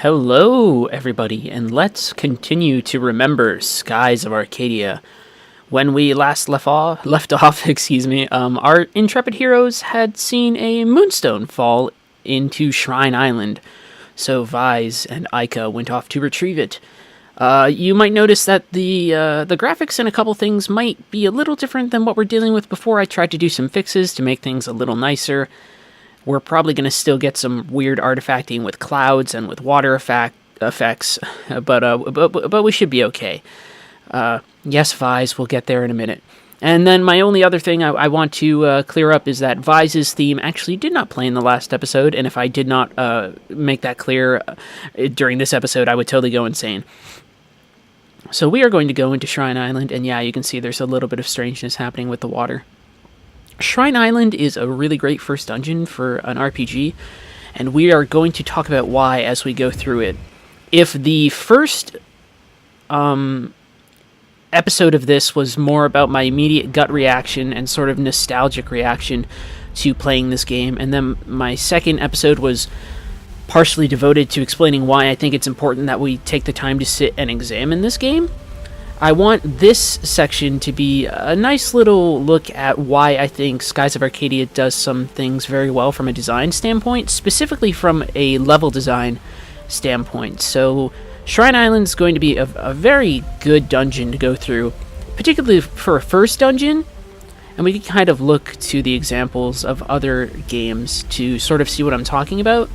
Hello, everybody, and let's continue to remember Skies of Arcadia. When we last left off, our intrepid heroes had seen a moonstone fall into Shrine Island, so Vise and Aika went off to retrieve it. You might notice that the graphics and a couple things might be a little different than what we're dealing with before. I tried to do some fixes to make things a little nicer. We're probably going to still get some weird artifacting with clouds and with water effects, but we should be okay. Yes, Vise, we'll get there in a minute. And then my only other thing I want to clear up is that Vise's theme actually did not play in the last episode, and if I did not make that clear during this episode, I would totally go insane. So we are going to go into Shrine Island, and yeah, you can see there's a little bit of strangeness happening with the water. Shrine Island is a really great first dungeon for an RPG, and we are going to talk about why as we go through it. If the first episode of this was more about my immediate gut reaction and sort of nostalgic reaction to playing this game, and then my second episode was partially devoted to explaining why I think it's important that we take the time to sit and examine this game, I want this section to be a nice little look at why I think Skies of Arcadia does some things very well from a design standpoint, specifically from a level design standpoint. So Shrine Island is going to be a very good dungeon to go through, particularly for a first dungeon, and we can kind of look to the examples of other games to sort of see what I'm talking about.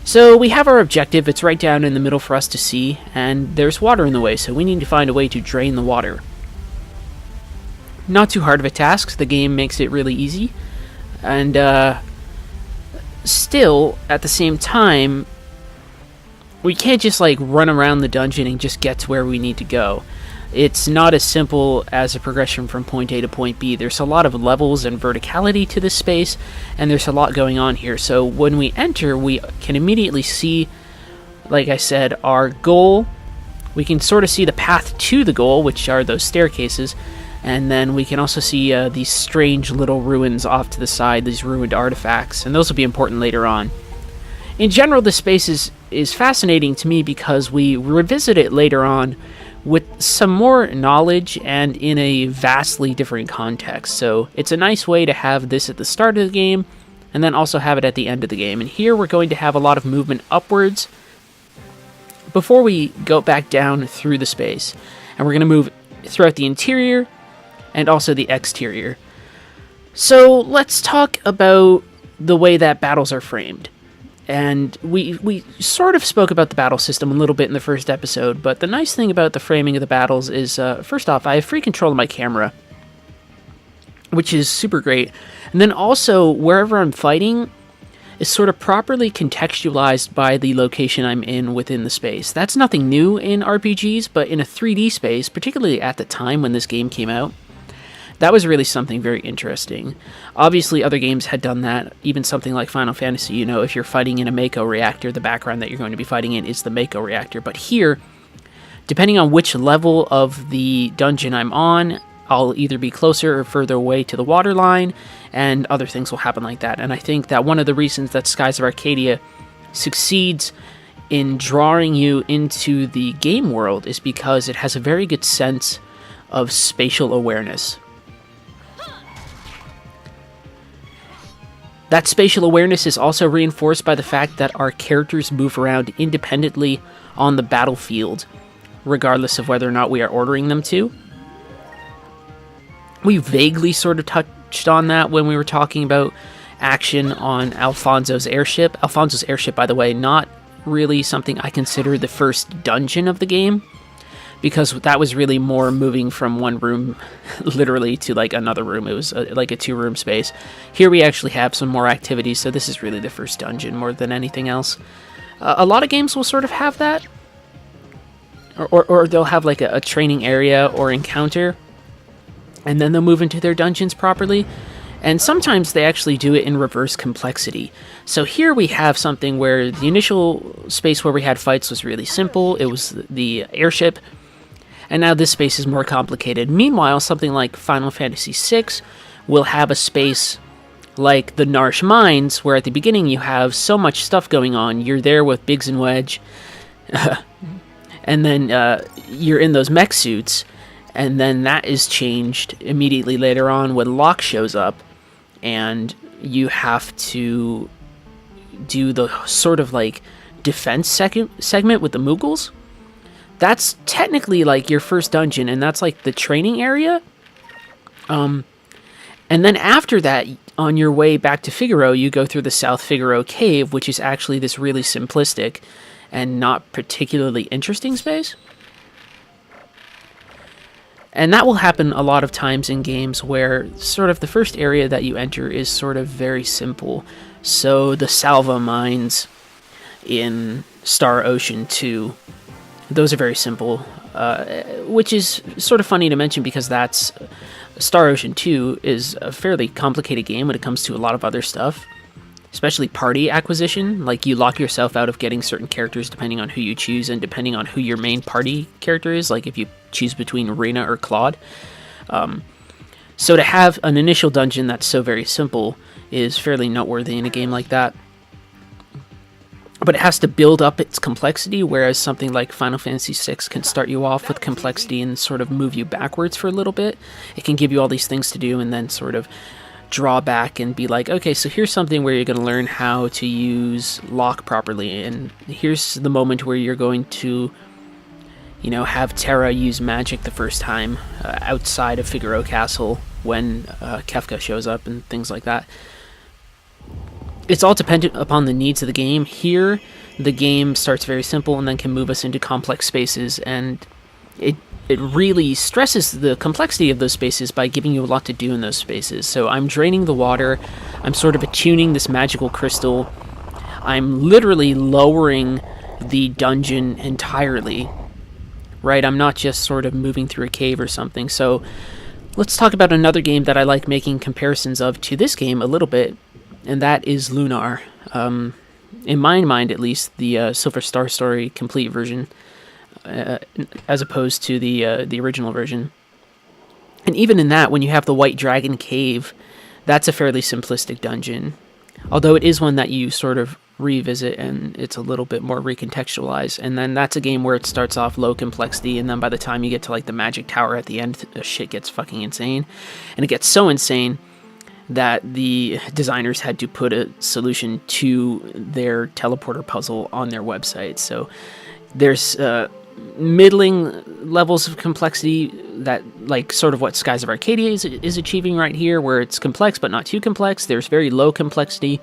So we have our objective, it's right down in the middle for us to see, and there's water in the way, so we need to find a way to drain the water. Not too hard of a task, the game makes it really easy, and still, at the same time, we can't just run around the dungeon and just get to where we need to go. It's not as simple as a progression from point A to point B. There's a lot of levels and verticality to this space, and there's a lot going on here. So when we enter, we can immediately see, like I said, our goal. We can sort of see the path to the goal, which are those staircases, and then we can also see these strange little ruins off to the side, these ruined artifacts, and those will be important later on. In general, this space is fascinating to me because we revisit it later on with some more knowledge and in a vastly different context. So it's a nice way to have this at the start of the game and then also have it at the end of the game. And here we're going to have a lot of movement upwards before we go back down through the space. And we're going to move throughout the interior and also the exterior. So let's talk about the way that battles are framed. And we sort of spoke about the battle system a little bit in the first episode, but the nice thing about the framing of the battles is, first off, I have free control of my camera, which is super great. And then also, wherever I'm fighting is sort of properly contextualized by the location I'm in within the space. That's nothing new in RPGs, but in a 3D space, particularly at the time when this game came out, that was really something very interesting. Obviously, other games had done that, even something like Final Fantasy. You know, if you're fighting in a Mako reactor, the background that you're going to be fighting in is the Mako reactor. But here, depending on which level of the dungeon I'm on, I'll either be closer or further away to the water line, and other things will happen like that. And I think that one of the reasons that Skies of Arcadia succeeds in drawing you into the game world is because it has a very good sense of spatial awareness. That spatial awareness is also reinforced by the fact that our characters move around independently on the battlefield, regardless of whether or not we are ordering them to. We vaguely sort of touched on that when we were talking about action on Alfonso's airship. Alfonso's airship, by the way, not really something I consider the first dungeon of the game, because that was really more moving from one room literally to another room. It was like a 2-room space. Here we actually have some more activities, so this is really the first dungeon more than anything else. A lot of games will sort of have that, or they'll have a training area or encounter, and then they'll move into their dungeons properly. And sometimes they actually do it in reverse complexity. So here we have something where the initial space where we had fights was really simple. It was the airship. And now this space is more complicated. Meanwhile, something like Final Fantasy VI will have a space like the Narsh Mines, where at the beginning you have so much stuff going on. You're there with Biggs and Wedge, And then you're in those mech suits, and then that is changed immediately later on when Locke shows up, and you have to do the sort of like defense segment with the Moogles. That's technically like your first dungeon, and that's like the training area. And then after that, on your way back to Figaro, you go through the South Figaro Cave, which is actually this really simplistic and not particularly interesting space. And that will happen a lot of times in games where sort of the first area that you enter is sort of very simple. So the Salva mines in Star Ocean 2, those are very simple, which is sort of funny to mention because that's Star Ocean 2 is a fairly complicated game when it comes to a lot of other stuff, especially party acquisition. Like, you lock yourself out of getting certain characters depending on who you choose and depending on who your main party character is, like if you choose between Rena or Claude. So to have an initial dungeon that's so very simple is fairly noteworthy in a game like that. But it has to build up its complexity, whereas something like Final Fantasy VI can start you off with complexity and sort of move you backwards for a little bit. It can give you all these things to do and then sort of draw back and be like, okay, so here's something where you're going to learn how to use Locke properly, and here's the moment where you're going to, you know, have Terra use magic the first time outside of Figaro Castle when Kefka shows up and things like that. It's all dependent upon the needs of the game. Here, the game starts very simple and then can move us into complex spaces, and it really stresses the complexity of those spaces by giving you a lot to do in those spaces. So I'm draining the water, I'm sort of attuning this magical crystal, I'm literally lowering the dungeon entirely, right? I'm not just sort of moving through a cave or something. So let's talk about another game that I like making comparisons of to this game a little bit, and that is Lunar. In my mind, at least, the Silver Star Story complete version, as opposed to the original version. And even in that, when you have the White Dragon Cave, that's a fairly simplistic dungeon. Although it is one that you sort of revisit, and it's a little bit more recontextualized. And then that's a game where it starts off low complexity, and then by the time you get to like the Magic Tower at the end, shit gets fucking insane. And it gets so insane that the designers had to put a solution to their teleporter puzzle on their website. So there's middling levels of complexity that, like, sort of what Skies of Arcadia is achieving right here, where it's complex but not too complex. There's very low complexity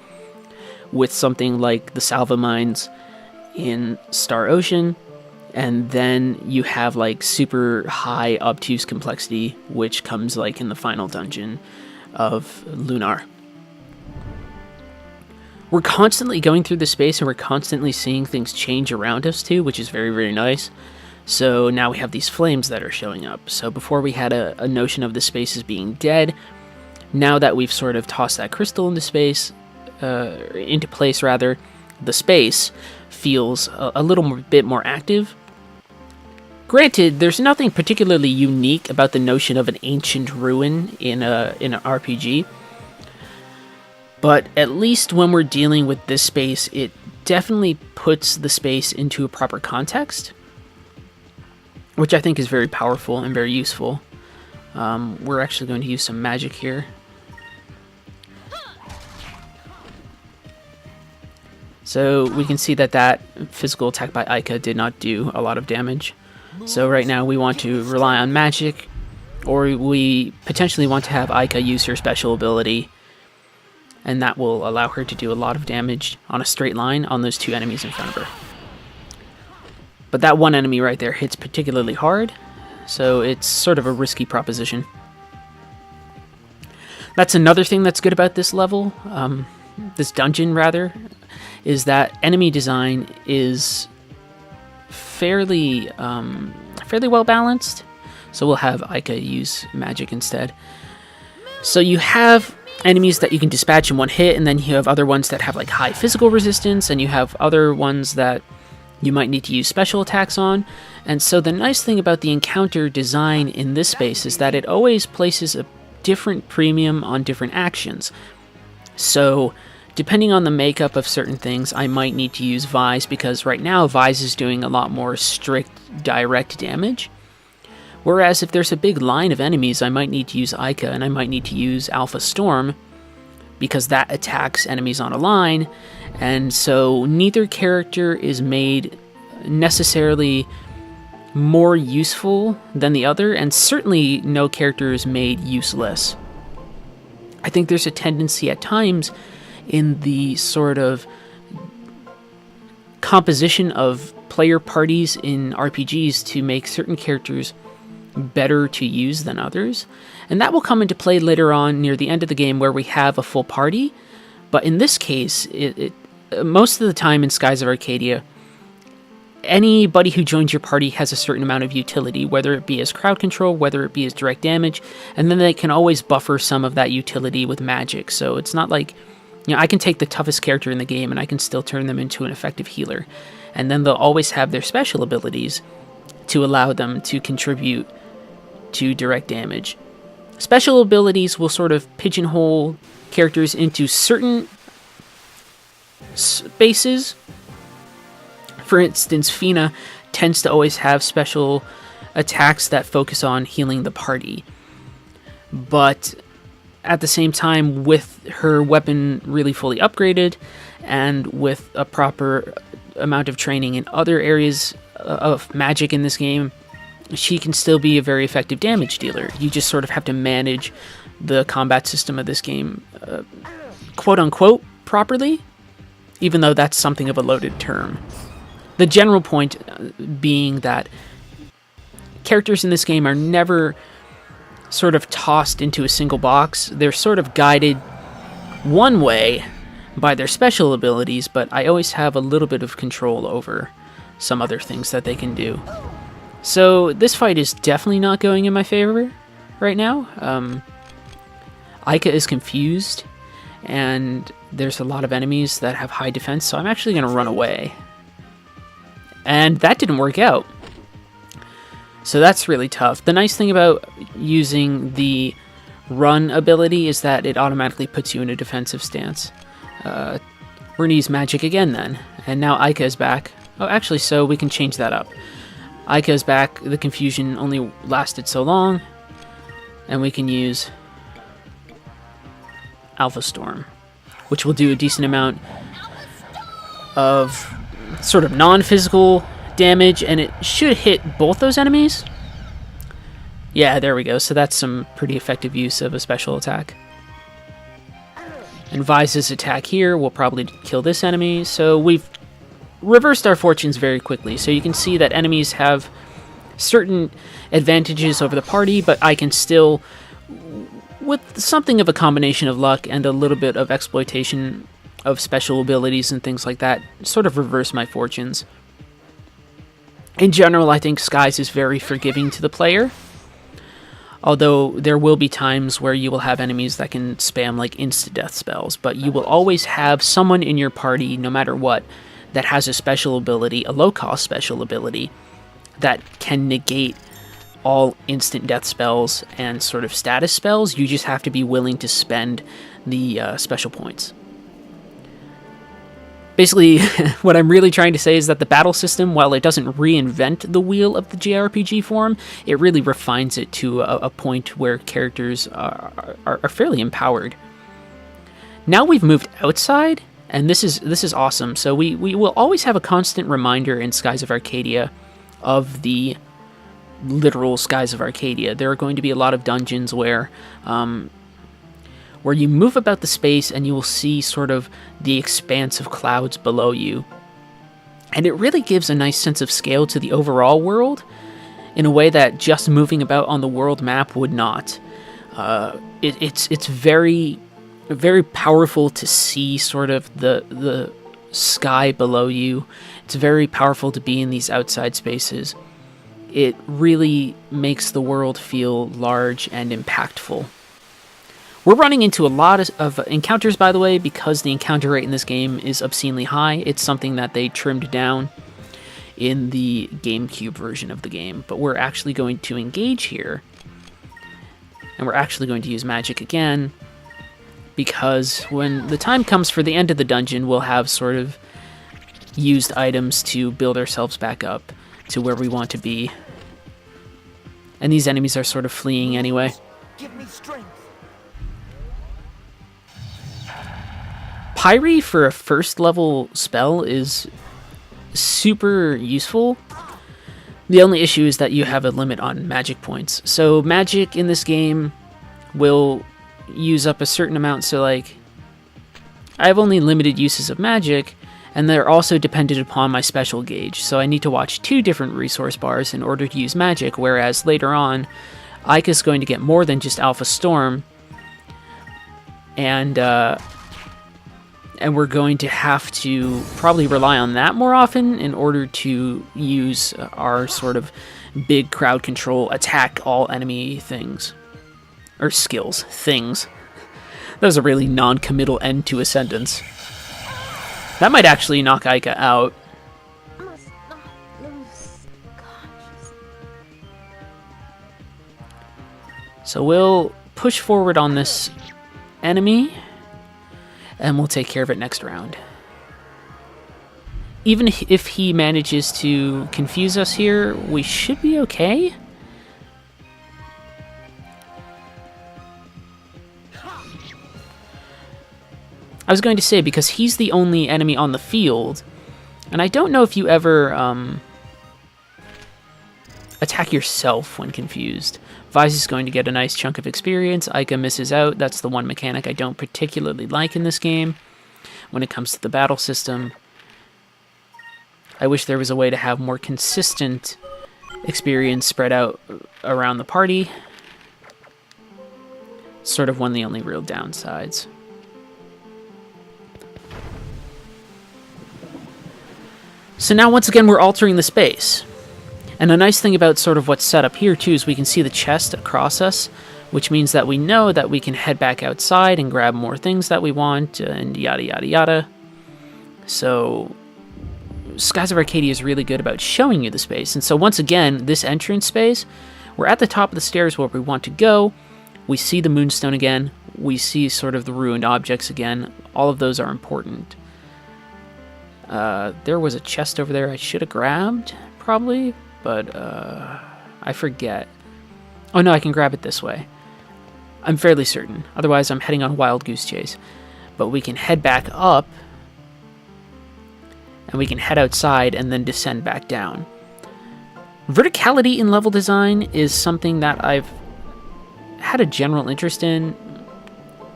with something like the Salva mines in Star Ocean, and then you have like super high obtuse complexity, which comes like in the final dungeon of Lunar. We're constantly going through the space and we're constantly seeing things change around us too, which is very, very nice. So now we have these flames that are showing up. So before we had a notion of the space as being dead. Now that we've sort of tossed that crystal into place, the space feels a little bit more active. Granted, there's nothing particularly unique about the notion of an ancient ruin in an RPG, but at least when we're dealing with this space, it definitely puts the space into a proper context, which I think is very powerful and very useful. We're actually going to use some magic here. So we can see that physical attack by Aika did not do a lot of damage. So right now we want to rely on magic, or we potentially want to have Aika use her special ability, and that will allow her to do a lot of damage on a straight line on those two enemies in front of her. But that one enemy right there hits particularly hard, so it's sort of a risky proposition. That's another thing that's good about this level, this dungeon rather, is that enemy design is fairly well balanced. So we'll have Aika use magic instead. So you have enemies that you can dispatch in one hit, and then you have other ones that have like high physical resistance, and you have other ones that you might need to use special attacks on. And so the nice thing about the encounter design in this space is that it always places a different premium on different actions. So Depending on the makeup of certain things, I might need to use Vise, because right now Vise is doing a lot more strict, direct damage. Whereas if there's a big line of enemies, I might need to use Ica, and I might need to use Alpha Storm, because that attacks enemies on a line, and so neither character is made necessarily more useful than the other, and certainly no character is made useless. I think there's a tendency at times in the sort of composition of player parties in RPGs to make certain characters better to use than others, and that will come into play later on near the end of the game where we have a full party. But in this case, most of the time in Skies of Arcadia, anybody who joins your party has a certain amount of utility, whether it be as crowd control, whether it be as direct damage, and then they can always buffer some of that utility with magic. So it's not like, I can take the toughest character in the game and I can still turn them into an effective healer, and then they'll always have their special abilities to allow them to contribute to direct damage. Special abilities will sort of pigeonhole characters into certain spaces. For instance, Fina tends to always have special attacks that focus on healing the party. But at the same time, with her weapon really fully upgraded, and with a proper amount of training in other areas of magic in this game, she can still be a very effective damage dealer. You just sort of have to manage the combat system of this game, quote-unquote, properly, even though that's something of a loaded term. The general point being that characters in this game are never sort of tossed into a single box. They're sort of guided one way by their special abilities, but I always have a little bit of control over some other things that they can do. So this fight is definitely not going in my favor right now. Ica is confused, and there's a lot of enemies that have high defense, so I'm actually going to run away. And that didn't work out. So that's really tough. The nice thing about using the run ability is that it automatically puts you in a defensive stance. We're going to use magic again then. And now Ica is back. Oh, actually, so we can change that up. Ica is back. The confusion only lasted so long. And we can use Alpha Storm, which will do a decent amount of sort of non-physical damage, and it should hit both those enemies. Yeah, there we go. So that's some pretty effective use of a special attack. And Vise's attack here will probably kill this enemy. So we've reversed our fortunes very quickly. So you can see that enemies have certain advantages over the party, but I can still, with something of a combination of luck and a little bit of exploitation of special abilities and things like that, sort of reverse my fortunes. In general, I think Skies is very forgiving to the player, although there will be times where you will have enemies that can spam like insta-death spells, but you will always have someone in your party, no matter what, that has a special ability, a low-cost special ability, that can negate all instant death spells and sort of status spells. You just have to be willing to spend the special points. Basically, what I'm really trying to say is that the battle system, while it doesn't reinvent the wheel of the JRPG form, it really refines it to a point where characters are fairly empowered. Now we've moved outside, and this is awesome. So we will always have a constant reminder in Skies of Arcadia of the literal Skies of Arcadia. There are going to be a lot of dungeons where you move about the space and you will see sort of the expanse of clouds below you. And it really gives a nice sense of scale to the overall world in a way that just moving about on the world map would not. It's very, very powerful to see sort of the sky below you. It's very powerful to be in these outside spaces. It really makes the world feel large and impactful. We're running into a lot of encounters, by the way, because the encounter rate in this game is obscenely high. It's something that they trimmed down in the GameCube version of the game. But we're actually going to engage here. And we're actually going to use magic again. because when the time comes for the end of the dungeon, we'll have sort of used items to build ourselves back up to where we want to be. And these enemies are sort of fleeing anyway. Give me strength. Pyre for a first level spell is super useful. The only issue is that you have a limit on magic points. So magic in this game will use up a certain amount. So like, I have only limited uses of magic, and they're also dependent upon my special gauge. So I need to watch 2 different resource bars in order to use magic, whereas later on, Ika's going to get more than just Alpha Storm, and we're going to have to probably rely on that more often in order to use our sort of big crowd control, attack all enemy things. Or skills. Things. That was a really non-committal end to a sentence. That might actually knock Ika out. Must not lose consciousness. So we'll push forward on this enemy, and we'll take care of it next round. Even if he manages to confuse us here, we should be okay. I was going to say, because he's the only enemy on the field, and I don't know if you ever attack yourself when confused. Vise is going to get a nice chunk of experience. Ika misses out. That's the one mechanic I don't particularly like in this game when it comes to the battle system. I wish there was a way to have more consistent experience spread out around the party. Sort of one of the only real downsides. So now once again we're altering the space. And a nice thing about sort of what's set up here too is we can see the chest across us, which means that we know that we can head back outside and grab more things that we want, and yada yada yada. So Skies of Arcadia is really good about showing you the space. And so once again, this entrance space, we're at the top of the stairs where we want to go. We see the Moonstone again. We see sort of the ruined objects again. All of those are important. There was a chest over there I should have grabbed, probably, but I forget. Oh no, I can grab it this way. I'm fairly certain. Otherwise, I'm heading on a wild goose chase. But we can head back up, and we can head outside and then descend back down. Verticality in level design is something that I've had a general interest in,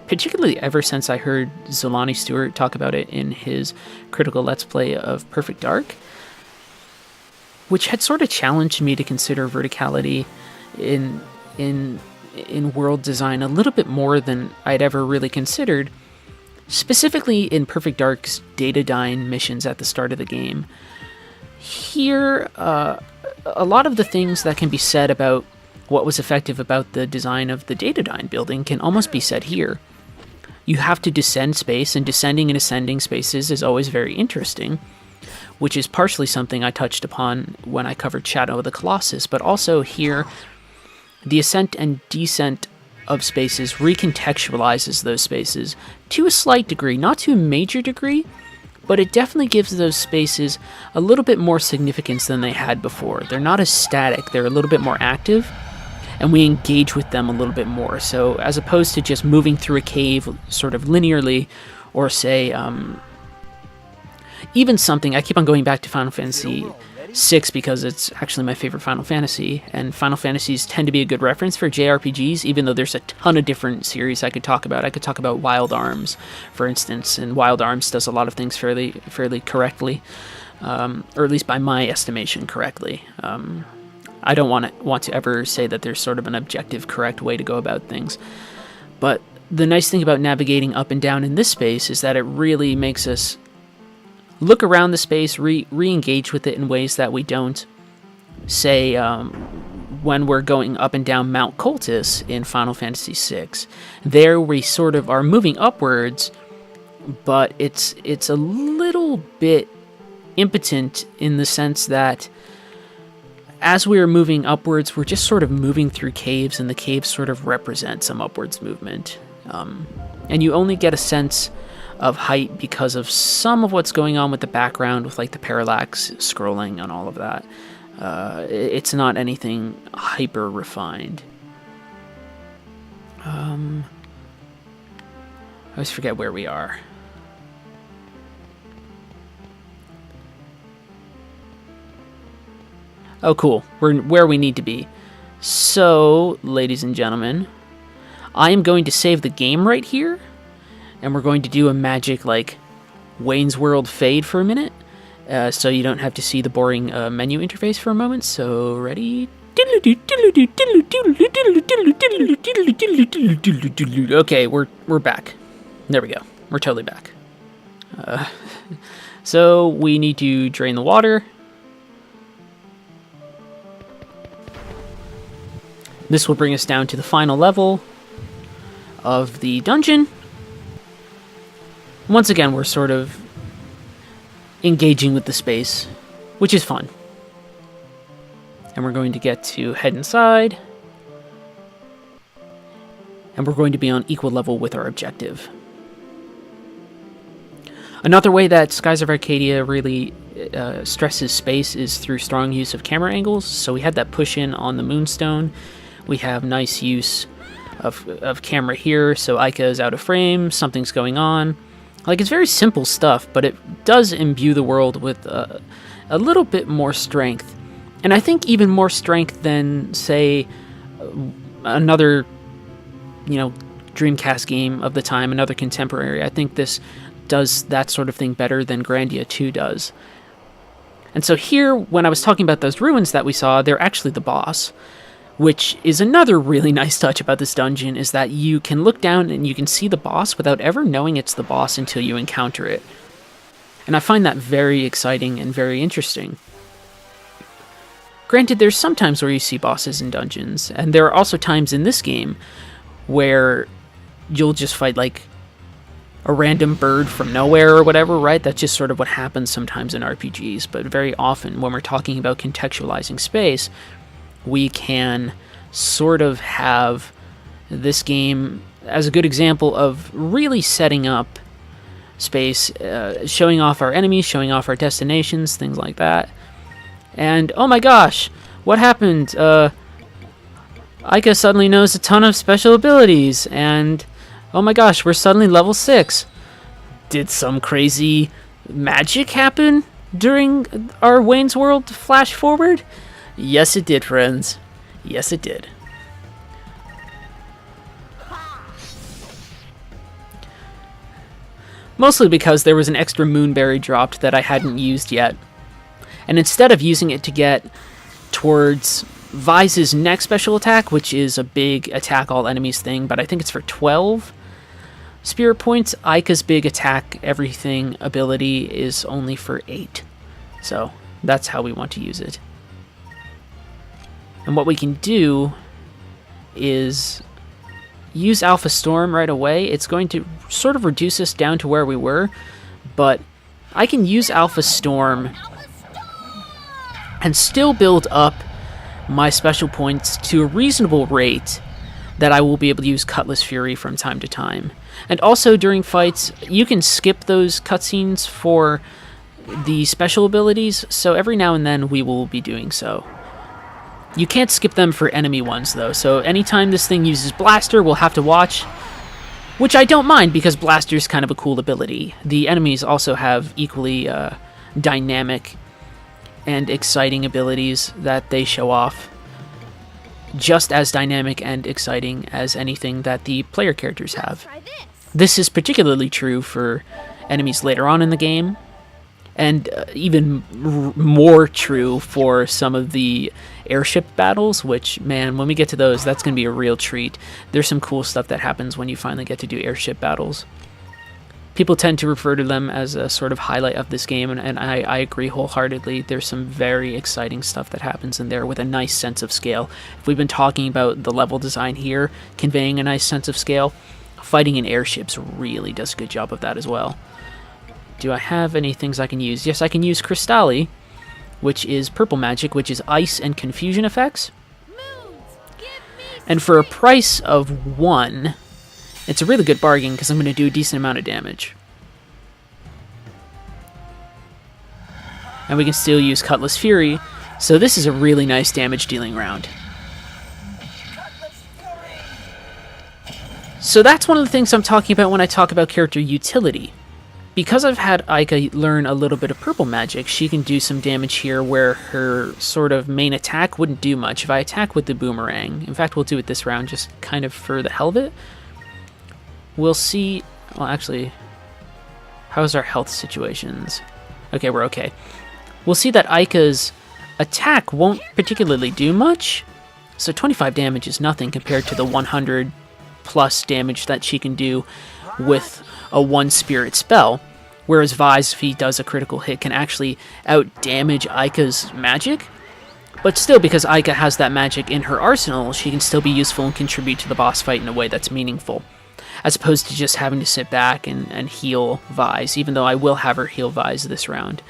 particularly ever since I heard Zolani Stewart talk about it in his critical Let's Play of Perfect Dark, which had sort of challenged me to consider verticality in world design a little bit more than I'd ever really considered, specifically in Perfect Dark's Datadyne missions at the start of the game. Here, a lot of the things that can be said about what was effective about the design of the Datadyne building can almost be said here. You have to descend space, and descending and ascending spaces is always very interesting, which is partially something I touched upon when I covered Shadow of the Colossus, but also here, the ascent and descent of spaces recontextualizes those spaces to a slight degree, not to a major degree, but it definitely gives those spaces a little bit more significance than they had before. They're not as static, they're a little bit more active, and we engage with them a little bit more. So as opposed to just moving through a cave sort of linearly, or say, even something, I keep on going back to Final Fantasy VI because it's actually my favorite Final Fantasy, and Final Fantasies tend to be a good reference for JRPGs, even though there's a ton of different series I could talk about. I could talk about Wild Arms, for instance, and Wild Arms does a lot of things fairly correctly, or at least by my estimation correctly. I don't want to ever say that there's sort of an objective correct way to go about things, but the nice thing about navigating up and down in this space is that it really makes us look around the space, re-engage with it in ways that we don't, say, when we're going up and down Mount Cultus in Final Fantasy VI. There we sort of are moving upwards, but it's a little bit impotent in the sense that as we're moving upwards, we're just sort of moving through caves, and the caves sort of represent some upwards movement. And you only get a sense of height because of some of what's going on with the background, with like the parallax scrolling and all of that. It's not anything hyper refined. I always forget where we are. Oh, cool. We're where we need to be. So, ladies and gentlemen, I am going to save the game right here, and we're going to do a magic, like, Wayne's World fade for a minute, so you don't have to see the boring menu interface for a moment. So, ready? Okay, we're back. There we go. We're totally back. So, we need to drain the water. This will bring us down to the final level of the dungeon. Once again, we're sort of engaging with the space, which is fun. And we're going to get to head inside. And we're going to be on equal level with our objective. Another way that Skies of Arcadia really stresses space is through strong use of camera angles. So we had that push in on the Moonstone. We have nice use of camera here, so Aika is out of frame, something's going on. Like, it's very simple stuff, but it does imbue the world with a little bit more strength. And I think even more strength than, say, another, Dreamcast game of the time, another contemporary. I think this does that sort of thing better than Grandia 2 does. And so here, when I was talking about those ruins that we saw, they're actually the boss. Which is another really nice touch about this dungeon, is that you can look down and you can see the boss without ever knowing it's the boss until you encounter it. And I find that very exciting and very interesting. Granted, there's some times where you see bosses in dungeons, and there are also times in this game where you'll just fight, like, a random bird from nowhere or whatever, right? That's just sort of what happens sometimes in RPGs, but very often when we're talking about contextualizing space, we can sort of have this game as a good example of really setting up space, showing off our enemies, showing off our destinations, things like that. And, oh my gosh, what happened? Aika suddenly knows a ton of special abilities, and, oh my gosh, we're suddenly level 6. Did some crazy magic happen during our Wayne's World flash forward? Yes, it did, friends. Yes, it did. Mostly because there was an extra moonberry dropped that I hadn't used yet. And instead of using it to get towards Vise's next special attack, which is a big attack all enemies thing, but I think it's for 12 spirit points, Aika's big attack everything ability is only for 8. So that's how we want to use it. And what we can do is use Alpha Storm right away. It's going to sort of reduce us down to where we were, but I can use Alpha Storm and still build up my special points to a reasonable rate that I will be able to use Cutlass Fury from time to time. And also during fights, you can skip those cutscenes for the special abilities, so every now and then we will be doing so. You can't skip them for enemy ones, though, so anytime this thing uses Blaster, we'll have to watch, which I don't mind, because Blaster's kind of a cool ability. The enemies also have equally dynamic and exciting abilities that they show off, just as dynamic and exciting as anything that the player characters have. This is particularly true for enemies later on in the game, and even more true for some of the airship battles, which, man, when we get to those, that's going to be a real treat. There's some cool stuff that happens when you finally get to do airship battles. People tend to refer to them as a sort of highlight of this game, and I agree wholeheartedly. There's some very exciting stuff that happens in there with a nice sense of scale. If we've been talking about the level design here, conveying a nice sense of scale, fighting in airships really does a good job of that as well. Do I have any things I can use? Yes, I can use Crystalli, which is purple magic, which is ice and confusion effects. And for a price of 1, It's a really good bargain because I'm going to do a decent amount of damage. And we can still use Cutlass Fury, so this is a really nice damage dealing round. So that's one of the things I'm talking about when I talk about character utility. Because I've had Aika learn a little bit of purple magic, she can do some damage here where her sort of main attack wouldn't do much. If I attack with the boomerang, in fact we'll do it this round just kind of for the hell of it, we'll see, well actually, how's our health situations? Okay, we're okay. We'll see that Aika's attack won't particularly do much, so 25 damage is nothing compared to the 100 plus damage that she can do with a one spirit spell, whereas Vise, if he does a critical hit, can actually out-damage Aika's magic. But still, because Aika has that magic in her arsenal, she can still be useful and contribute to the boss fight in a way that's meaningful, as opposed to just having to sit back and heal Vise, even though I will have her heal Vise this round.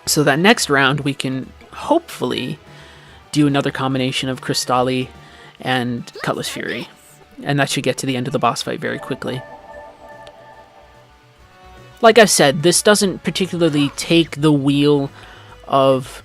So that next round, we can hopefully do another combination of Crystalli and Cutlass Fury. And that should get to the end of the boss fight very quickly. Like I said, this doesn't particularly take the wheel of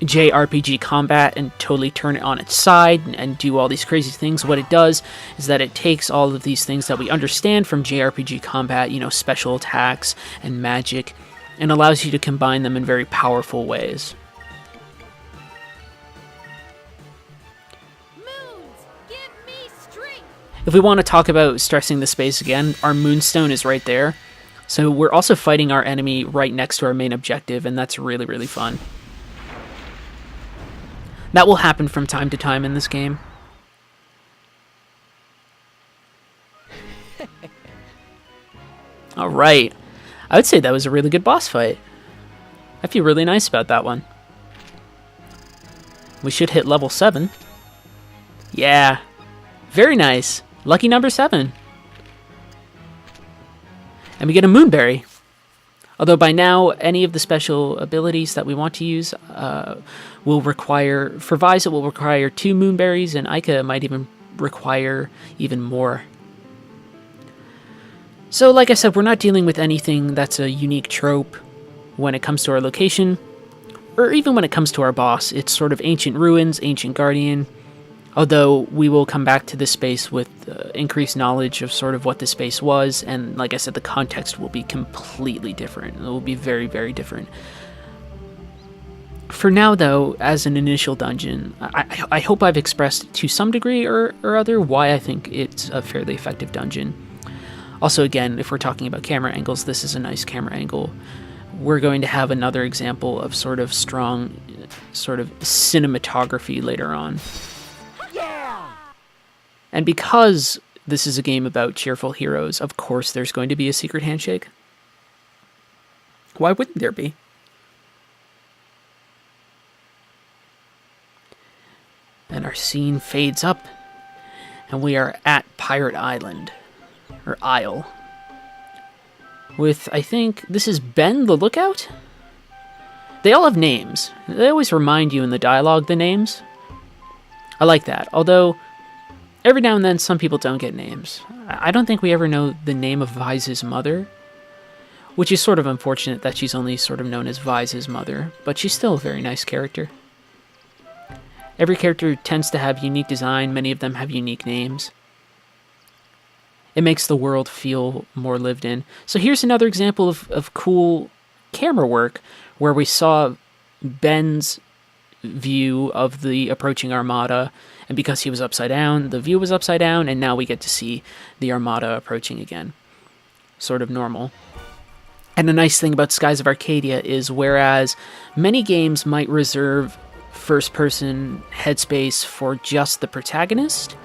JRPG combat and totally turn it on its side and do all these crazy things. What it does is that it takes all of these things that we understand from JRPG combat, you know, special attacks and magic, and allows you to combine them in very powerful ways. If we want to talk about stressing the space again, our Moonstone is right there. So we're also fighting our enemy right next to our main objective, and that's really, really fun. That will happen from time to time in this game. Alright. I would say that was a really good boss fight. I feel really nice about that one. We should hit level 7. Yeah. Very nice. Lucky number 7. And we get a Moonberry. Although by now, any of the special abilities that we want to use will require... For Vise, it will require 2 Moonberries, and Aika might even require even more. So, like I said, we're not dealing with anything that's a unique trope when it comes to our location, or even when it comes to our boss. It's sort of Ancient Ruins, Ancient Guardian, although we will come back to this space with increased knowledge of sort of what this space was, and like I said, the context will be completely different. It will be very, very different. For now, though, as an initial dungeon, I hope I've expressed to some degree or other why I think it's a fairly effective dungeon. Also, again, if we're talking about camera angles, this is a nice camera angle. We're going to have another example of sort of strong sort of cinematography later on. Yeah! And because this is a game about cheerful heroes, of course there's going to be a secret handshake. Why wouldn't there be? And our scene fades up, and we are at Pirate Island. Or Isle. With, I think, this is Ben the Lookout? They all have names. They always remind you in the dialogue the names. I like that. Although, every now and then some people don't get names. I don't think we ever know the name of Vise's mother. Which is sort of unfortunate that she's only sort of known as Vise's mother. But she's still a very nice character. Every character tends to have unique design. Many of them have unique names. It makes the world feel more lived in. So here's another example of cool camera work where we saw Ben's view of the approaching armada, and because he was upside down, the view was upside down, and now we get to see the armada approaching again. Sort of normal. And the nice thing about Skies of Arcadia is whereas many games might reserve first-person headspace for just the protagonist,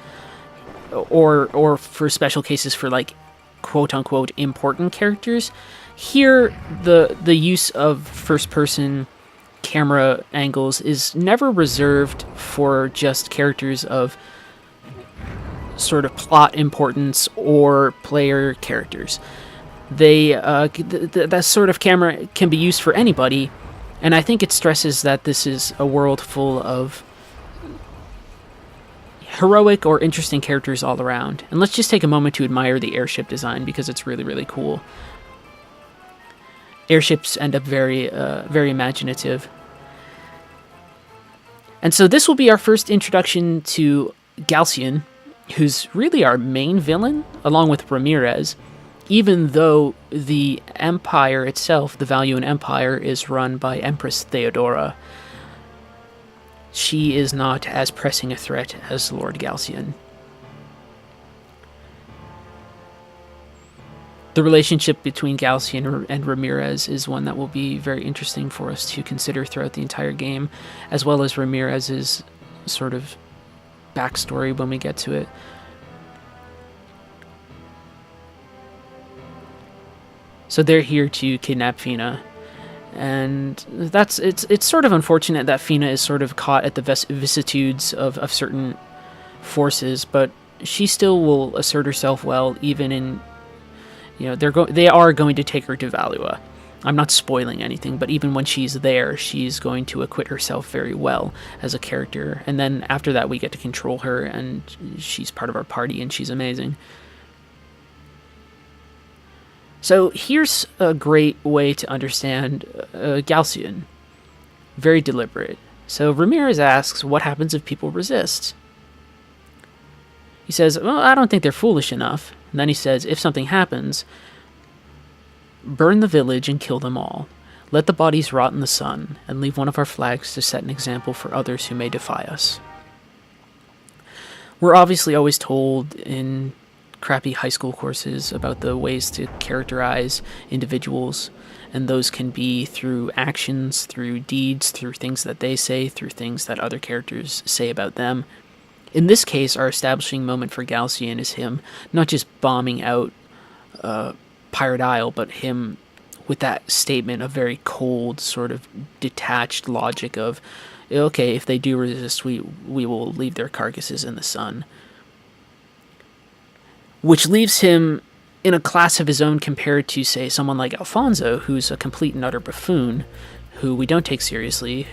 or for special cases for like quote-unquote important characters, here the use of first-person camera angles is never reserved for just characters of sort of plot importance or player characters. That sort of camera can be used for anybody, and I think it stresses that this is a world full of heroic or interesting characters all around. And let's just take a moment to admire the airship design because it's really, really cool. Airships end up very imaginative. And so this will be our first introduction to Galcian, who's really our main villain, along with Ramirez, even though the Empire itself, the Valuan Empire, is run by Empress Theodora. She is not as pressing a threat as Lord Galcian. The relationship between Galcian and Ramirez is one that will be very interesting for us to consider throughout the entire game, as well as Ramirez's sort of backstory when we get to it. So they're here to kidnap Fina, and it's sort of unfortunate that Fina is sort of caught at the vicissitudes of certain forces, but she still will assert herself well, even in, they are going to take her to Valua. I'm not spoiling anything, but even when she's there, she's going to acquit herself very well as a character. And then after that, we get to control her, and she's part of our party, and she's amazing. So here's a great way to understand Galcian. Very deliberate. So Ramirez asks, what happens if people resist? He says, well, I don't think they're foolish enough. And then he says, if something happens, burn the village and kill them all. Let the bodies rot in the sun, and leave one of our flags to set an example for others who may defy us. We're obviously always told in crappy high school courses about the ways to characterize individuals, and those can be through actions, through deeds, through things that they say, through things that other characters say about them. In this case, our establishing moment for Galcian is him not just bombing out Pirate Isle, but him with that statement of very cold, sort of detached logic of, okay, if they do resist, we will leave their carcasses in the sun. Which leaves him in a class of his own compared to, say, someone like Alfonso, who's a complete and utter buffoon, who we don't take seriously.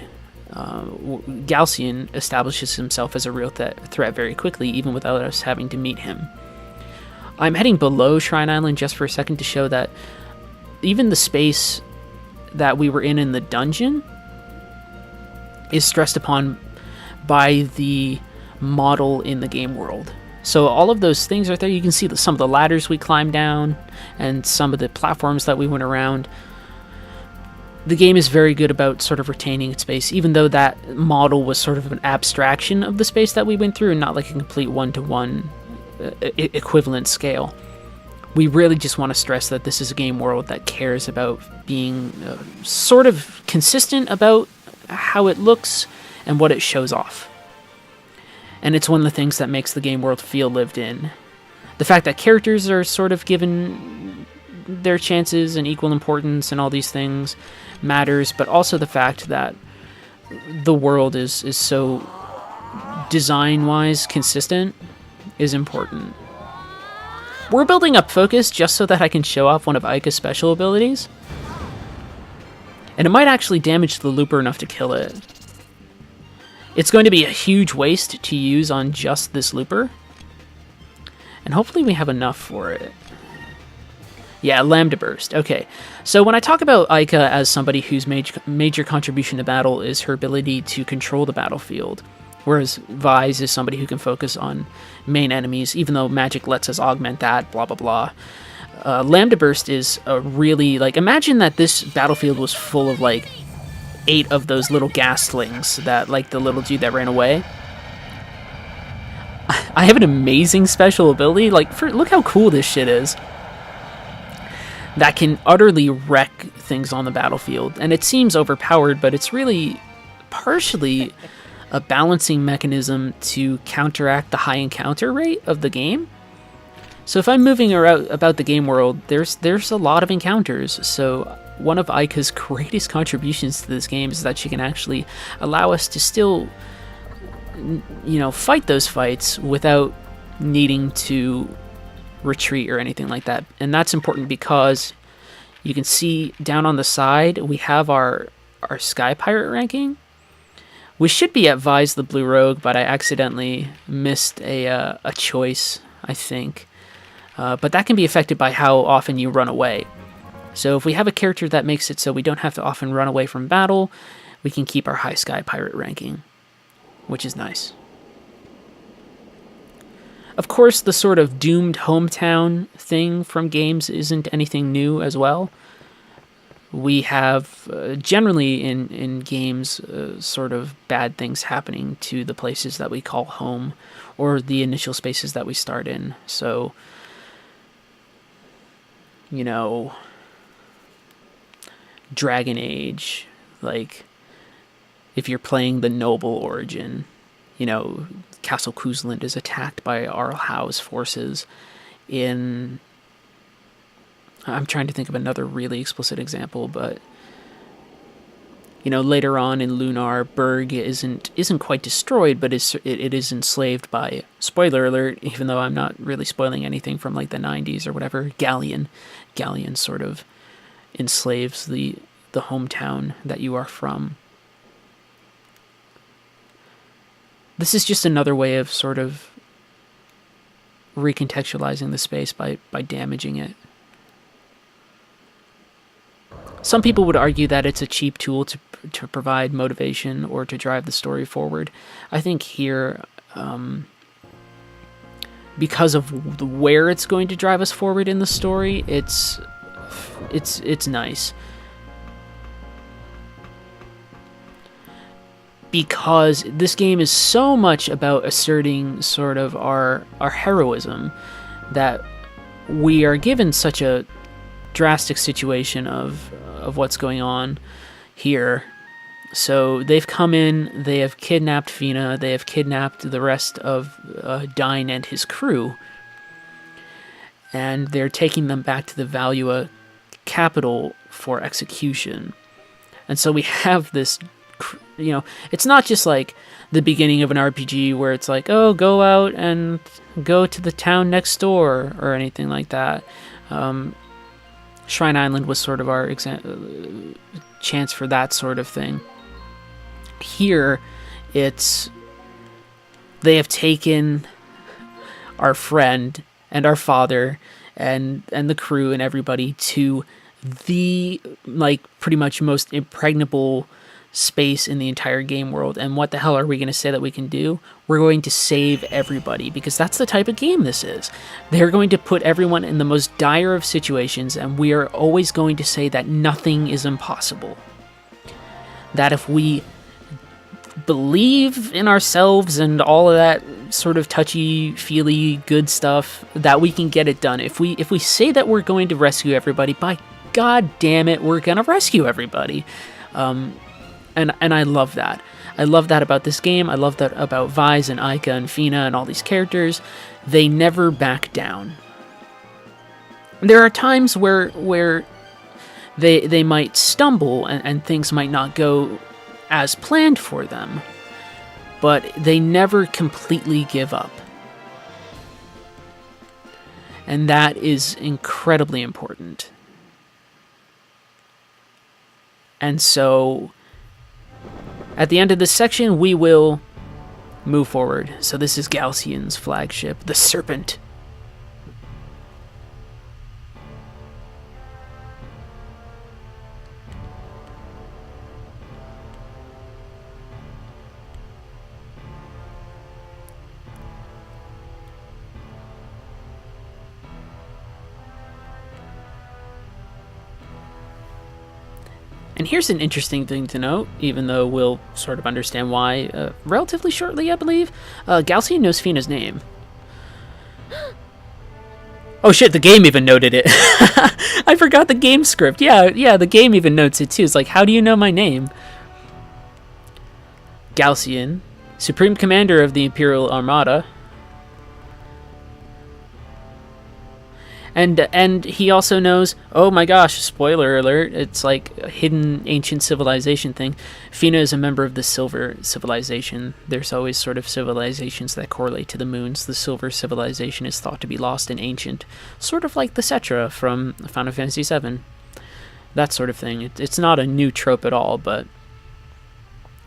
Galcian establishes himself as a real threat very quickly, even without us having to meet him. I'm heading below Shrine Island just for a second to show that even the space that we were in the dungeon is stressed upon by the model in the game world. So all of those things right there, you can see some of the ladders we climbed down and some of the platforms that we went around. The game is very good about sort of retaining its space, even though that model was sort of an abstraction of the space that we went through and not like a complete one-to-one equivalent scale. We really just want to stress that this is a game world that cares about being sort of consistent about how it looks and what it shows off. And it's one of the things that makes the game world feel lived in. The fact that characters are sort of given their chances and equal importance and all these things matters, but also the fact that the world is so design-wise consistent is important. We're building up focus just so that I can show off one of Aika's special abilities. And it might actually damage the looper enough to kill it. It's going to be a huge waste to use on just this looper. And hopefully we have enough for it. Yeah, Lambda Burst. Okay, so when I talk about Aika as somebody whose major contribution to battle is her ability to control the battlefield, whereas Vise is somebody who can focus on main enemies, even though magic lets us augment that, blah, blah, blah. Lambda Burst is a really, imagine that this battlefield was full of, 8 of those little gaslings that, the little dude that ran away. I have an amazing special ability. Look how cool this shit is. That can utterly wreck things on the battlefield. And it seems overpowered, but it's really partially a balancing mechanism to counteract the high encounter rate of the game. So if I'm moving around about the game world, there's a lot of encounters. So one of Aika's greatest contributions to this game is that she can actually allow us to still, fight those fights without needing to retreat or anything like that. And that's important because you can see down on the side we have our Sky Pirate ranking, We should be at Vise the Blue Rogue, but I accidentally missed a choice, I think. But that can be affected by how often you run away. So if we have a character that makes it so we don't have to often run away from battle, we can keep our High Sky Pirate ranking, which is nice. Of course, the sort of doomed hometown thing from games isn't anything new as well. We have, generally in games, sort of bad things happening to the places that we call home, or the initial spaces that we start in. So, you know, Dragon Age, like, if you're playing the Noble Origin, you know, Castle Kuzland is attacked by Arlhau's forces. I'm trying to think of another really explicit example, but you know, later on in Lunar, Berg isn't quite destroyed, but it is enslaved by, spoiler alert, even though I'm not really spoiling anything from like the 90s or whatever, Galleon sort of enslaves the hometown that you are from. This is just another way of sort of recontextualizing the space by damaging it. Some people would argue that it's a cheap tool to provide motivation or to drive the story forward. I think here, because of where it's going to drive us forward in the story, it's nice. Because this game is so much about asserting sort of our heroism that we are given such a drastic situation of what's going on here. So they've come in, they have kidnapped Fina, they have kidnapped the rest of Dine and his crew, and they're taking them back to the Valua capital for execution. And so we have this, you know, it's not just like the beginning of an RPG where it's like, oh, go out and go to the town next door or anything like that. Shrine Island was sort of our chance for that sort of thing. Here, it's they have taken our friend and our father and the crew and everybody to the, like, pretty much most impregnable space in the entire game world. And what the hell are we going to say that we can do? We're going to save everybody, because that's the type of game this is. They're going to put everyone in the most dire of situations, and we are always going to say that nothing is impossible. That if we believe in ourselves and all of that sort of touchy-feely good stuff, that we can get it done. If we say that we're going to rescue everybody, by God damn it, we're going to rescue everybody. And I love that. I love that about this game. I love that about Vise and Aika and Fina and all these characters. They never back down. There are times where they might stumble and things might not go as planned for them, but they never completely give up. And that is incredibly important. And so at the end of this section, we will move forward. So this is Galcian's flagship, the Serpent. And here's an interesting thing to note, even though we'll sort of understand why relatively shortly, I believe. Galcian knows Fina's name. Oh shit, the game even noted it. I forgot the game script. Yeah, the game even notes it too. It's like, how do you know my name? Galcian, Supreme Commander of the Imperial Armada. And he also knows, oh my gosh, spoiler alert, it's like a hidden ancient civilization thing. Fina is a member of the Silver Civilization. There's always sort of civilizations that correlate to the moons. The Silver Civilization is thought to be lost and ancient, sort of like the Cetra from Final Fantasy VII. That sort of thing. It's not a new trope at all, but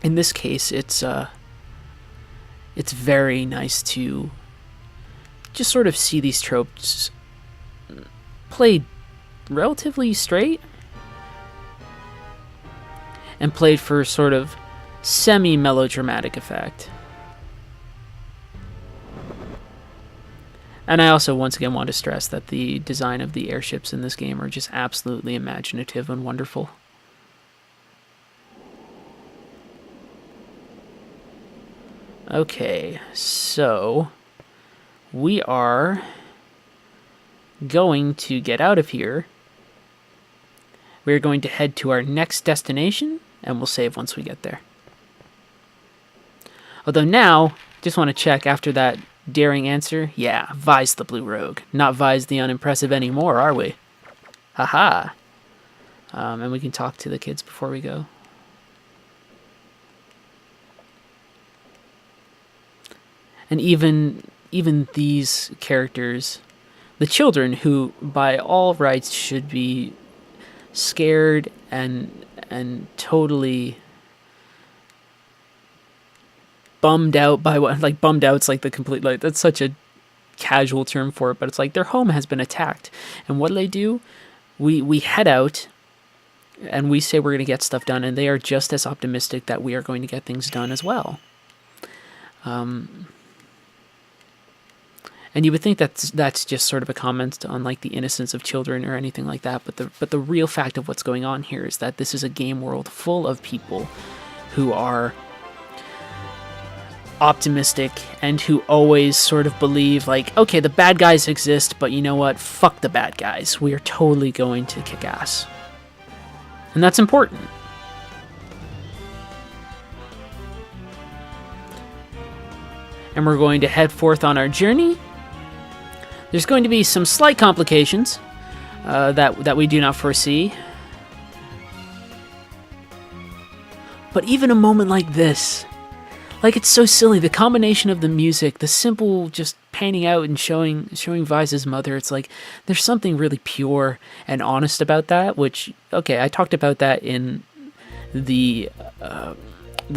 in this case, it's very nice to just sort of see these tropes played relatively straight and played for sort of semi-melodramatic effect. And I also once again want to stress that the design of the airships in this game are just absolutely imaginative and wonderful. Okay, so we are going to get out of here. We're going to head to our next destination, and we'll save once we get there. Although now, just want to check after that daring answer. Yeah, Vise the Blue Rogue. Not Vise the Unimpressive anymore, are we? Haha. And we can talk to the kids before we go. And even these characters, the children who by all rights should be scared and totally bummed out by what, like, bummed out's like the complete, like, that's such a casual term for it, but it's like their home has been attacked. And what do? We head out and we say we're going to get stuff done, and they are just as optimistic that we are going to get things done as well. And you would think that's just sort of a comment on like the innocence of children or anything like that, but the real fact of what's going on here is that this is a game world full of people who are optimistic and who always sort of believe like, okay, the bad guys exist, but you know what? Fuck the bad guys. We are totally going to kick ass. And that's important. And we're going to head forth on our journey. There's going to be some slight complications that we do not foresee. But even a moment like this, like, it's so silly. The combination of the music, the simple just panning out and showing Vise's mother, it's like there's something really pure and honest about that, which, okay, I talked about that in the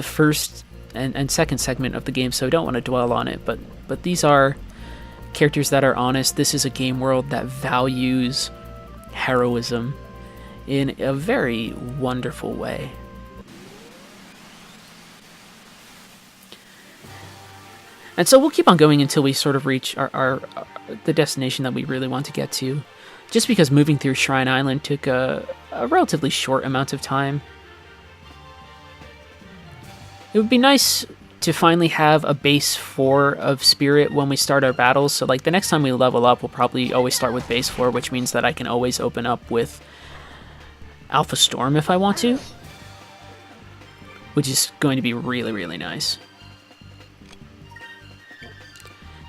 first and second segment of the game, so I don't want to dwell on it, but these are characters that are honest. This is a game world that values heroism in a very wonderful way. And so we'll keep on going until we sort of reach our the destination that we really want to get to. Just because moving through Shrine Island took a relatively short amount of time. It would be nice to finally have a base 4 of spirit when we start our battles. So like the next time we level up, we'll probably always start with base 4, which means that I can always open up with Alpha Storm if I want to. Which is going to be really, really nice.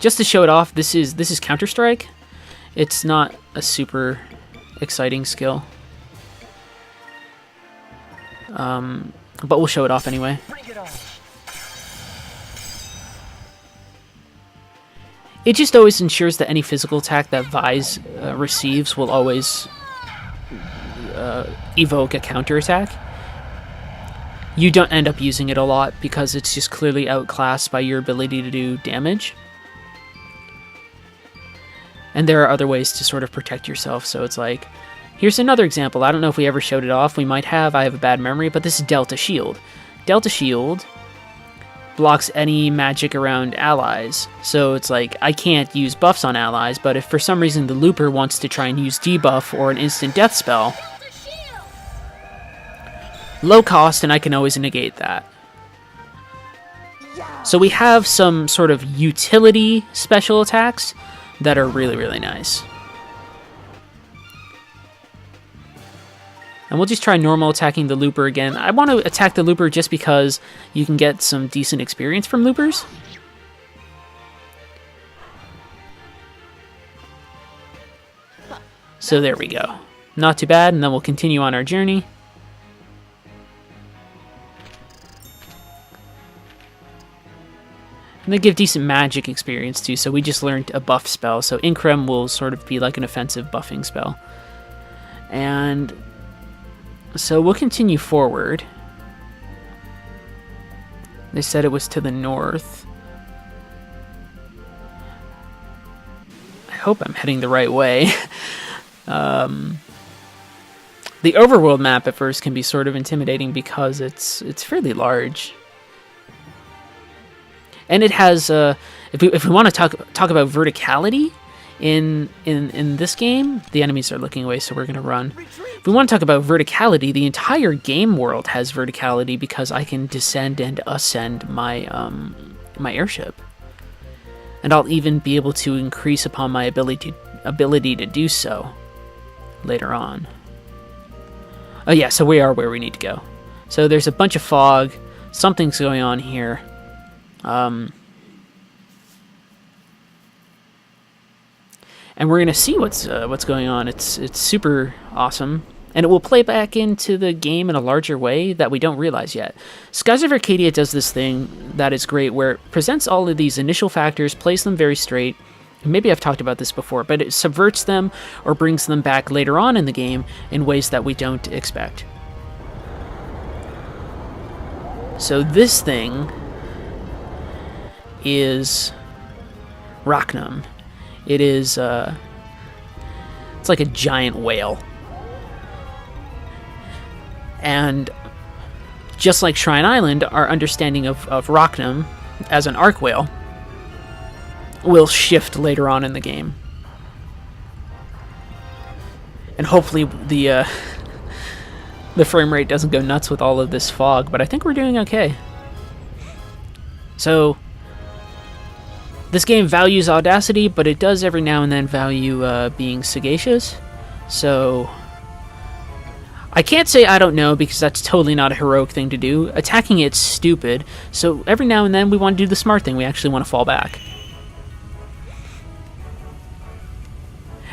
Just to show it off, this is Counter-Strike. It's not a super exciting skill. But we'll show it off anyway. It just always ensures that any physical attack that Vise receives will always evoke a counterattack. You don't end up using it a lot because it's just clearly outclassed by your ability to do damage. And there are other ways to sort of protect yourself, so it's like, here's another example. I don't know if we ever showed it off. We might have. I have a bad memory, but this is Delta Shield. Delta Shield blocks any magic around allies. So it's like, I can't use buffs on allies, but if for some reason the Looper wants to try and use debuff or an instant death spell, low cost, and I can always negate that. So we have some sort of utility special attacks that are really, really nice. And we'll just try normal attacking the Looper again. I want to attack the Looper just because you can get some decent experience from Loopers. So there we go. Not too bad, and then we'll continue on our journey. And they give decent magic experience too, so we just learned a buff spell. So Increm will sort of be like an offensive buffing spell. And so we'll continue forward. They said it was to the north. I hope I'm heading the right way. The overworld map at first can be sort of intimidating because it's fairly large. And it has, if we want to talk about verticality in this game, the enemies are looking away, so we're going to run. If we want to talk about verticality, the entire game world has verticality because I can descend and ascend my my airship, and I'll even be able to increase upon my ability to do so later on. Oh yeah, so we are where we need to go. So there's a bunch of fog. Something's going on here. And we're gonna see what's going on. It's super awesome, and it will play back into the game in a larger way that we don't realize yet. Skies of Arcadia does this thing that is great, where it presents all of these initial factors, plays them very straight. Maybe I've talked about this before, but it subverts them or brings them back later on in the game in ways that we don't expect. So this thing is Drachma. It is, it's like a giant whale. And just like Shrine Island, our understanding of Drachma as an arc whale will shift later on in the game. And hopefully the frame rate doesn't go nuts with all of this fog, but I think we're doing okay. So this game values audacity, but it does every now and then value being sagacious. So I can't say I don't know, because that's totally not a heroic thing to do. Attacking it's stupid, so every now and then we want to do the smart thing. We actually want to fall back.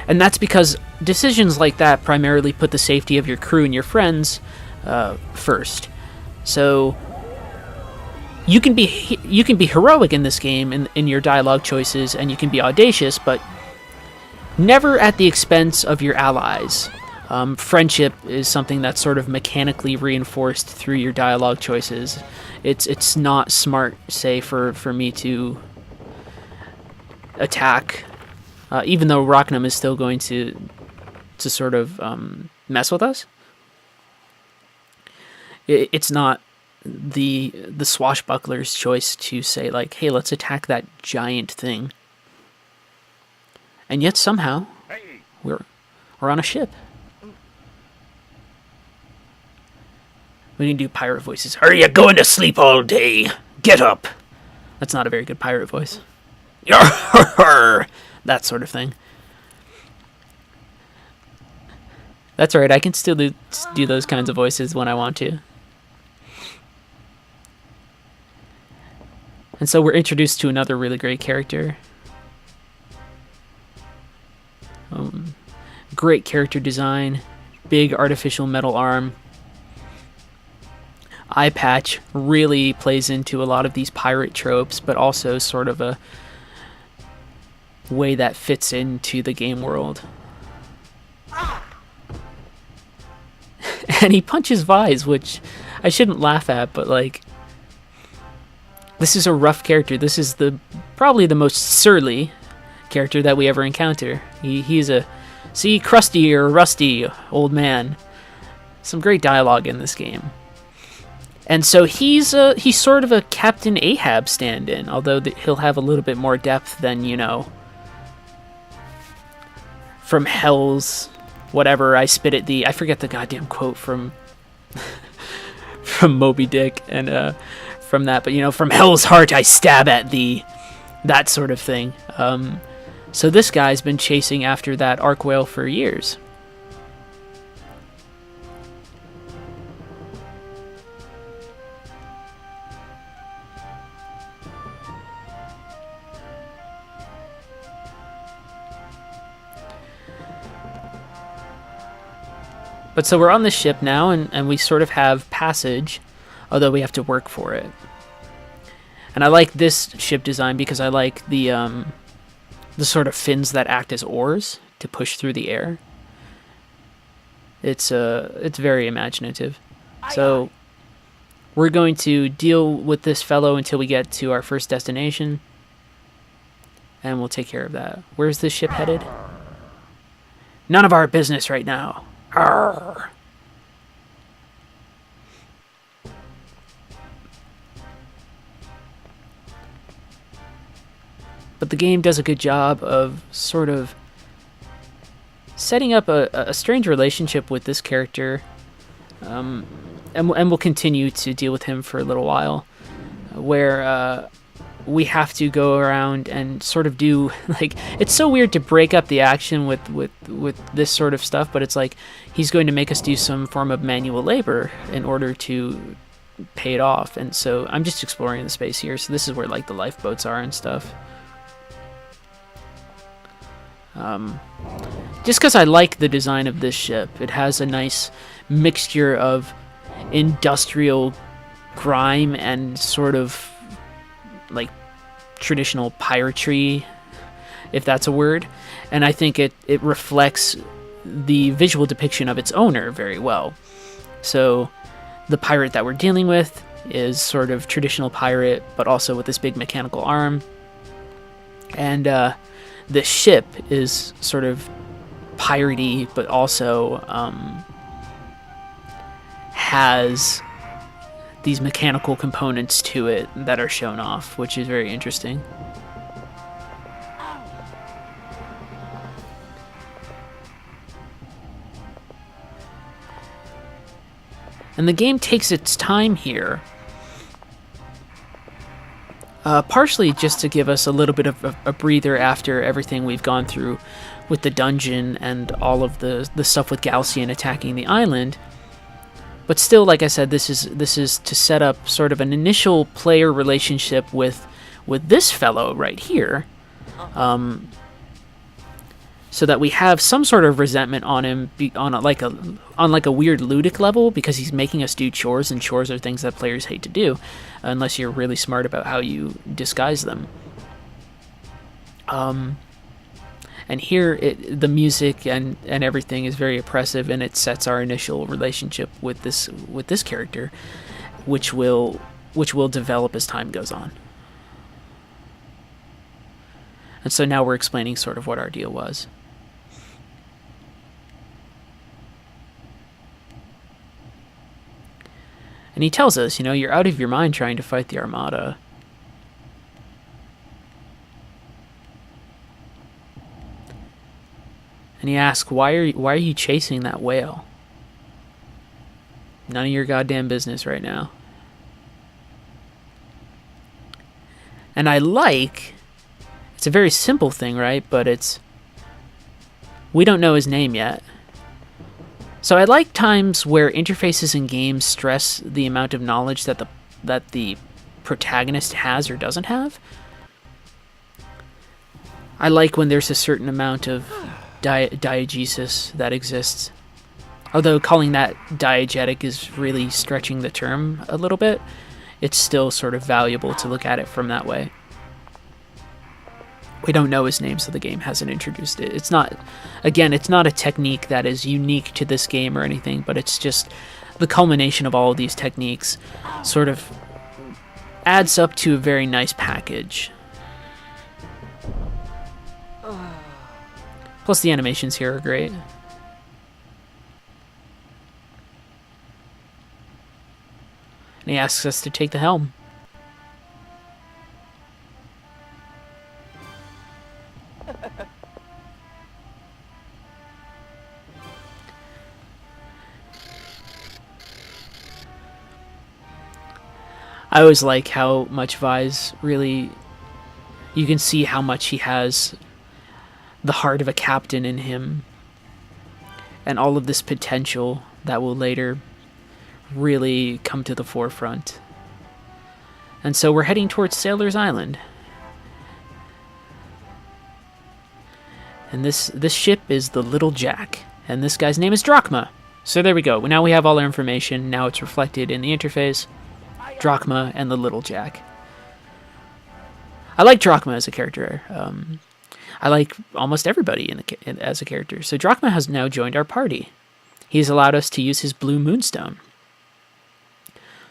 And that's because decisions like that primarily put the safety of your crew and your friends first. So you can be heroic in this game in your dialogue choices, and you can be audacious, but never at the expense of your allies. Friendship is something that's sort of mechanically reinforced through your dialogue choices. It's not smart, say, for me to attack, even though Drachma is still going to sort of mess with us. It's not the swashbuckler's choice to say, like, hey, let's attack that giant thing. And yet somehow we're on a ship. We can do pirate voices. Are you going to sleep all day? Get up. That's not a very good pirate voice. That sort of thing. That's right, I can still do those kinds of voices when I want to. And so we're introduced to another really great character. Great character design. Big artificial metal arm. Eye patch really plays into a lot of these pirate tropes, but also sort of a way that fits into the game world. And he punches Vise, which I shouldn't laugh at, but like, this is a rough character. This is probably the most surly character that we ever encounter. He's a, see, crusty or rusty old man. Some great dialogue in this game. And so he's sort of a Captain Ahab stand-in, although he'll have a little bit more depth than, you know, from Hell's whatever I spit at thee. I forget the goddamn quote from from Moby Dick and from that, but you know, from Hell's heart I stab at thee, that sort of thing. So this guy's been chasing after that arc whale for years. But so we're on the ship now, and we sort of have passage, although we have to work for it. And I like this ship design because I like the sort of fins that act as oars to push through the air. It's very imaginative. So we're going to deal with this fellow until we get to our first destination, and we'll take care of that. Where's this ship headed? None of our business right now. Arrgh. But the game does a good job of sort of setting up a strange relationship with this character, and we'll continue to deal with him for a little while, where we have to go around and sort of do, like, it's so weird to break up the action with this sort of stuff, but it's like he's going to make us do some form of manual labor in order to pay it off. And so I'm just exploring the space here, so this is where like the lifeboats are and stuff. Just because I like the design of this ship. It has a nice mixture of industrial grime and sort of like traditional piratry, if that's a word. And I think it reflects the visual depiction of its owner very well. So the pirate that we're dealing with is sort of traditional pirate, but also with this big mechanical arm. And the ship is sort of piratey, but also has these mechanical components to it that are shown off, which is very interesting. And the game takes its time here, partially just to give us a little bit of a breather after everything we've gone through with the dungeon and all of the stuff with Galcian attacking the island. But still, like I said, this is to set up sort of an initial player relationship with this fellow right here, so that we have some sort of resentment on him on a weird ludic level, because he's making us do chores, and chores are things that players hate to do unless you're really smart about how you disguise them. And here, the music and everything is very oppressive, and it sets our initial relationship with this character, which will develop as time goes on. And so now we're explaining sort of what our deal was. And he tells us, you're out of your mind trying to fight the Armada. And he asks, why are you chasing that whale? None of your goddamn business right now. And it's a very simple thing, right? But we don't know his name yet. So I like times where interfaces in games stress the amount of knowledge that the protagonist has or doesn't have. I like when there's a certain amount of diegesis that exists. Although calling that diegetic is really stretching the term a little bit, it's still sort of valuable to look at it from that way. We don't know his name, so the game hasn't introduced it. It's not a technique that is unique to this game or anything, but it's just the culmination of all of these techniques sort of adds up to a very nice package. Plus the animations here are great. And he asks us to take the helm. I always like how much Vise really, you can see how much he has the heart of a captain in him, and all of this potential that will later really come to the forefront. And so we're heading towards Sailor's Island. And this ship is the Little Jack, and this guy's name is Drachma. So there we go. Now we have all our information. Now it's reflected in the interface. Drachma and the Little Jack. I like Drachma as a character. I like almost everybody as a character. So Drachma has now joined our party. He's allowed us to use his blue moonstone.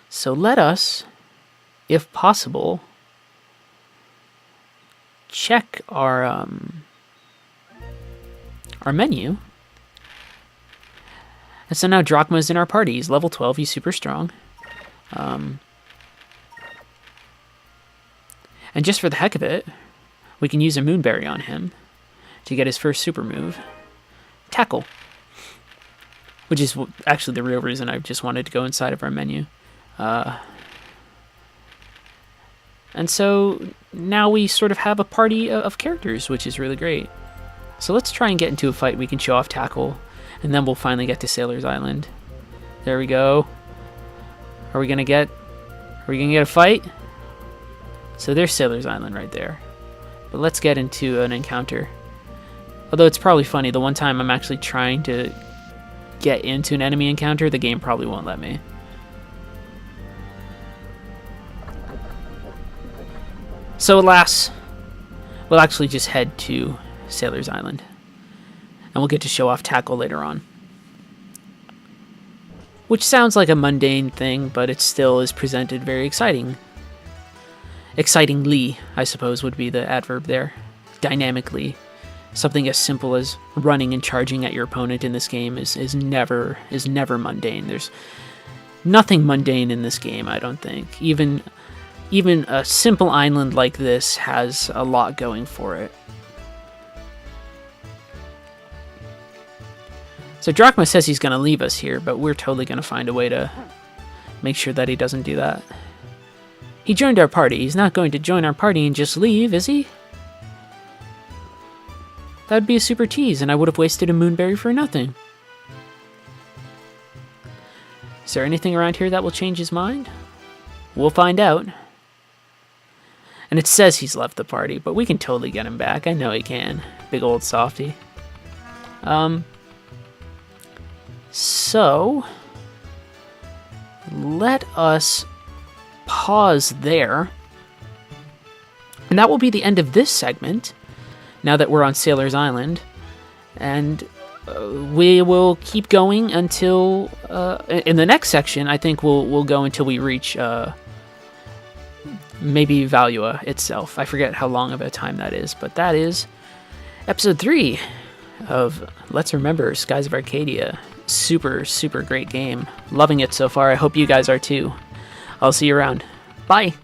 So let us, if possible, check our menu. And so now Drachma is in our party. He's level 12. He's super strong. And just for the heck of it, we can use a Moonberry on him to get his first super move, Tackle. Which is actually the real reason I just wanted to go inside of our menu. And so now we sort of have a party of characters, which is really great. So let's try and get into a fight. We can show off Tackle, and then we'll finally get to Sailor's Island. There we go. Are we gonna get a fight? So there's Sailor's Island right there. But let's get into an encounter. Although it's probably funny, the one time I'm actually trying to get into an enemy encounter, the game probably won't let me. So alas, we'll actually just head to Sailor's Island. And we'll get to show off Tackle later on. Which sounds like a mundane thing, but it still is presented very exciting. Excitingly, I suppose, would be the adverb there. Dynamically. Something as simple as running and charging at your opponent in this game is never mundane. There's nothing mundane in this game, I don't think. Even a simple island like this has a lot going for it. So Drachma says he's going to leave us here, but we're totally going to find a way to make sure that he doesn't do that. He joined our party. He's not going to join our party and just leave, is he? That would be a super tease, and I would have wasted a Moonberry for nothing. Is there anything around here that will change his mind? We'll find out. And it says he's left the party, but we can totally get him back. I know he can. Big old softy. So, let us pause there. And that will be the end of this segment, now that we're on Sailor's Island. And we will keep going until, in the next section, I think we'll go until we reach, maybe Valua itself. I forget how long of a time that is, but that is episode 3 of Let's Remember Skies of Arcadia. Super, super great game. Loving it so far. I hope you guys are too. I'll see you around. Bye!